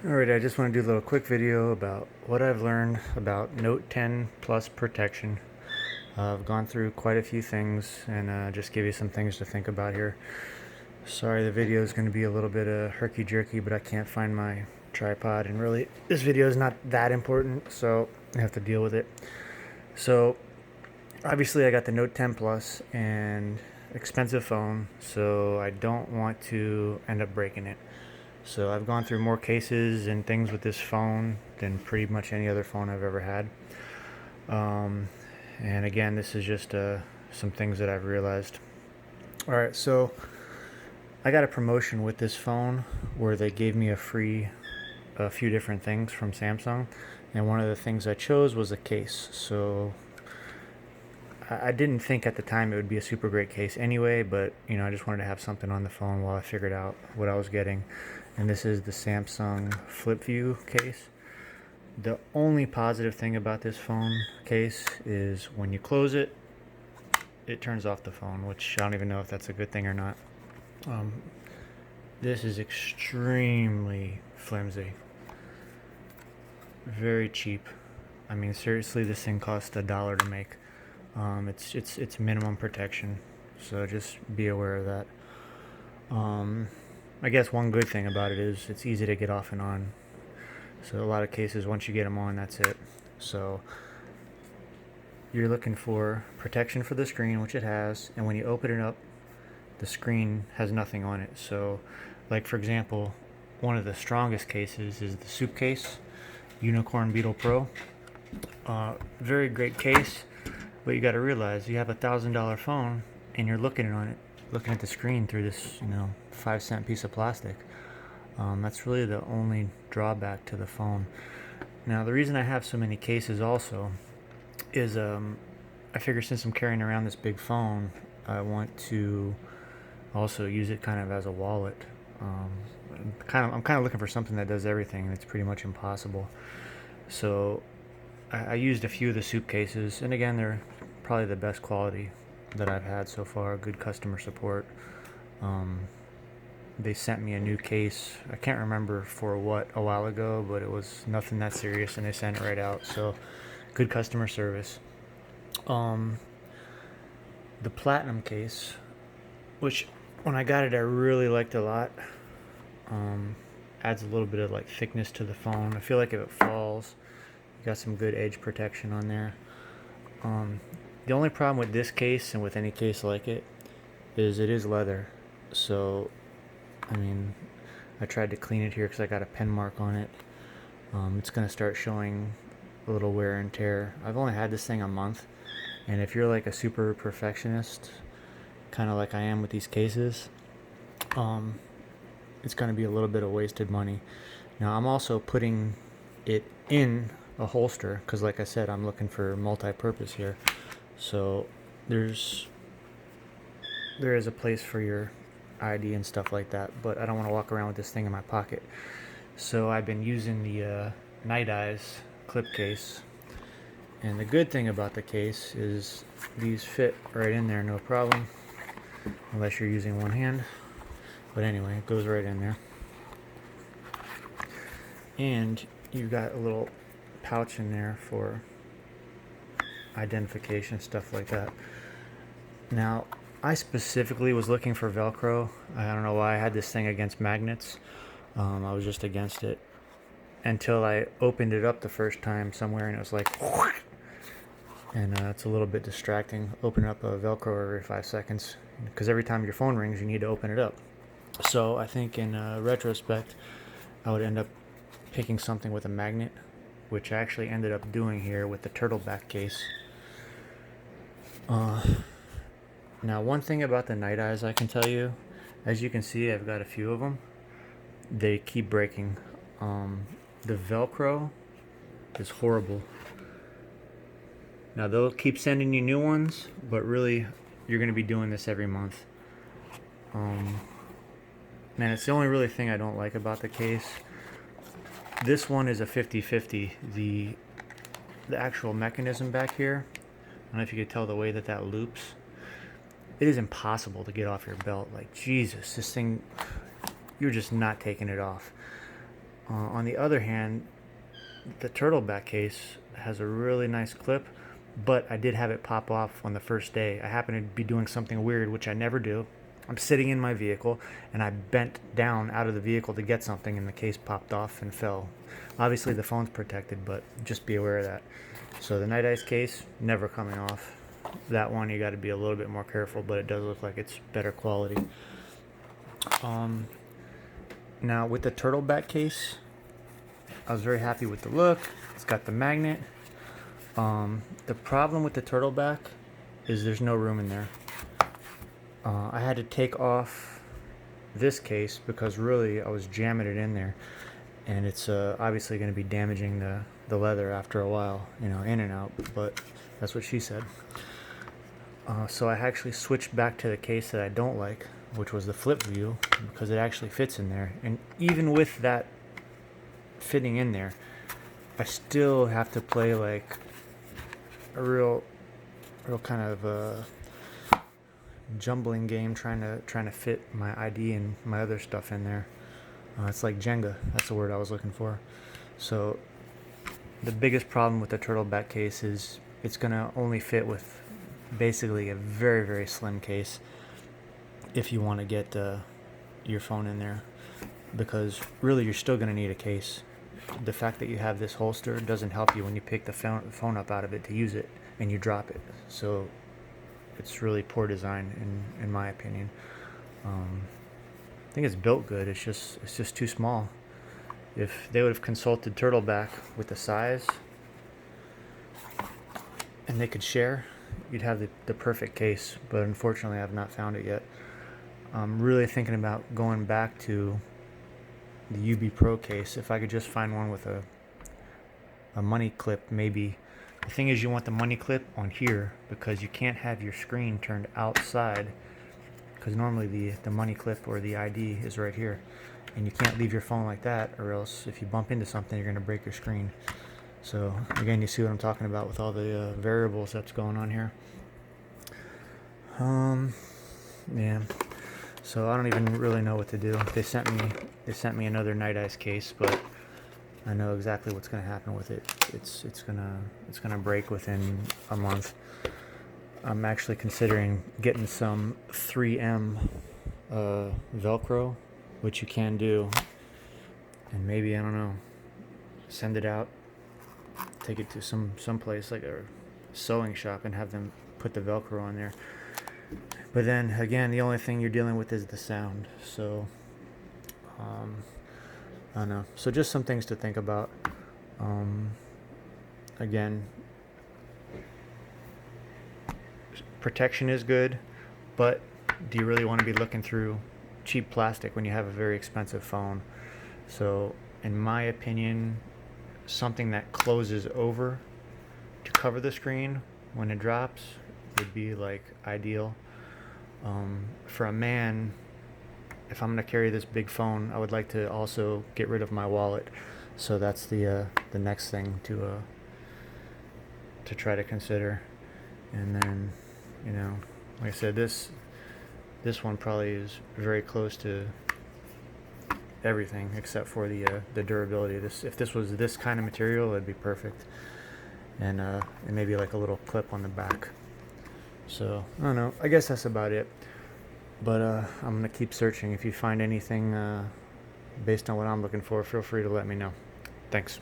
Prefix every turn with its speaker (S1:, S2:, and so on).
S1: Alright, I just want to do a little quick video about what I've learned about Note 10 Plus protection. I've gone through quite a few things and just give you some things to think about here. Sorry the video is going to be a little bit herky-jerky, but I can't find my tripod, and really this video is not that important, so I have to deal with it. So obviously I got the Note 10 Plus and expensive phone, so I don't want to end up breaking it. So I've gone through more cases and things with this phone than pretty much any other phone I've ever had. And again, this is just some things that I've realized. Alright, so I got a promotion with this phone where they gave me a few different things from Samsung. And one of the things I chose was a case. So I didn't think at the time it would be a super great case anyway, but I just wanted to have something on the phone while I figured out what I was getting. And this is the Samsung Flip View case. The only positive thing about this phone case is when you close it, it turns off the phone, which I don't even know if that's a good thing or not. This is extremely flimsy, very cheap. I mean, seriously, this thing cost $1 to make. It's minimum protection, so just be aware of that. I guess one good thing about it is it's easy to get off and on. So a lot of cases, once you get them on, that's it. So you're looking for protection for the screen, which it has, and when you open it up, the screen has nothing on it. So, like for example, one of the strongest cases is the supcase Unicorn Beetle Pro. Very great case, but you got to realize you have $1,000 phone and you're looking at the screen through this 5-cent piece of plastic. That's really the only drawback to the phone. Now, the reason I have so many cases also is I figure since I'm carrying around this big phone, I want to also use it kind of as a wallet. I'm kind of looking for something that does everything, and it's pretty much impossible. So I used a few of the suitcases, and again, they're probably the best quality that I've had so far. Good customer support. They sent me a new case. I can't remember for what a while ago, but it was nothing that serious, and they sent it right out. So good customer service. The platinum case, which when I got it I really liked a lot. Adds a little bit of like thickness to the phone. I feel like if it falls, you got some good edge protection on there. The only problem with this case and with any case like it is leather. So I mean, I tried to clean it here because I got a pen mark on it. It's going to start showing a little wear and tear. I've only had this thing a month, and if you're like a super perfectionist, kind of like I am with these cases, it's going to be a little bit of wasted money. Now, I'm also putting it in a holster because, like I said, I'm looking for multi-purpose here. So there is a place for your ID and stuff like that, but I don't want to walk around with this thing in my pocket. So I've been using the Nite clip case, and the good thing about the case is these fit right in there, no problem, unless you're using one hand. But anyway, it goes right in there, and you've got a little pouch in there for identification, stuff like that. Now, I specifically was looking for Velcro. I don't know why I had this thing against magnets. I was just against it until I opened it up the first time somewhere, and it was like, and it's a little bit distracting opening up a Velcro every 5 seconds, because every time your phone rings you need to open it up. So I think in retrospect I would end up picking something with a magnet, which I actually ended up doing here with the Turtleback case. Now, one thing about the Nite I can tell you, as you can see, I've got a few of them. They keep breaking. The Velcro is horrible. Now, they'll keep sending you new ones, but really, you're going to be doing this every month. Man, it's the only really thing I don't like about the case. This one is a 50-50. The actual mechanism back here, I don't know if you could tell the way that loops. It is impossible to get off your belt. Like, Jesus, this thing, you're just not taking it off. On the other hand, the Turtleback case has a really nice clip, but I did have it pop off on the first day. I happened to be doing something weird, which I never do. I'm sitting in my vehicle and I bent down out of the vehicle to get something and the case popped off and fell. Obviously the phone's protected, but just be aware of that. So the Nite Ice case, never coming off. That one you got to be a little bit more careful, but it does look like it's better quality. Now with the Turtleback case, I was very happy with the look. It's got the magnet. The problem with the Turtleback is there's no room in there. I had to take off this case because really I was jamming it in there, and it's obviously going to be damaging the leather after a while, you know, in and out, but that's what she said. So I actually switched back to the case that I don't like, which was the flip view, because it actually fits in there. And even with that fitting in there, I still have to play like a real kind of jumbling game trying to fit my ID and my other stuff in there. It's like Jenga. That's the word I was looking for. So the biggest problem with the Turtleback case is it's gonna only fit with basically a very, very slim case if you want to get your phone in there, because really you're still gonna need a case. The fact that you have this holster doesn't help you when you pick the phone up out of it to use it and you drop it. So it's really poor design in my opinion. I think it's built good. It's just too small. If they would have consulted Turtleback with the size and they could share, you'd have the perfect case. But unfortunately, I've not found it yet. I'm really thinking about going back to the UB Pro case. If I could just find one with a money clip, maybe. The thing is, you want the money clip on here because you can't have your screen turned outside, because normally the money clip or the ID is right here, and you can't leave your phone like that, or else if you bump into something you're going to break your screen. So again, you see what I'm talking about with all the variables that's going on here. Yeah, so I don't even really know what to do. They sent me another Nite Ice case, but I know exactly what's going to happen with it. It's gonna break within a month. I'm actually considering getting some 3M Velcro, which you can do, and maybe, I don't know, send it out, take it to some place like a sewing shop and have them put the Velcro on there. But then again, the only thing you're dealing with is the sound. So I don't know. So just some things to think about. Again, protection is good, but do you really want to be looking through cheap plastic when you have a very expensive phone? So in my opinion, something that closes over to cover the screen when it drops would be like ideal. For a man, if I'm going to carry this big phone, I would like to also get rid of my wallet. So that's the next thing to try to consider. And then, you know, like I said, this one probably is very close to everything except for the durability. If this was this kind of material, it'd be perfect. And maybe like a little clip on the back. So I don't know. I guess that's about it. But I'm gonna keep searching. If you find anything based on what I'm looking for, feel free to let me know. Thanks.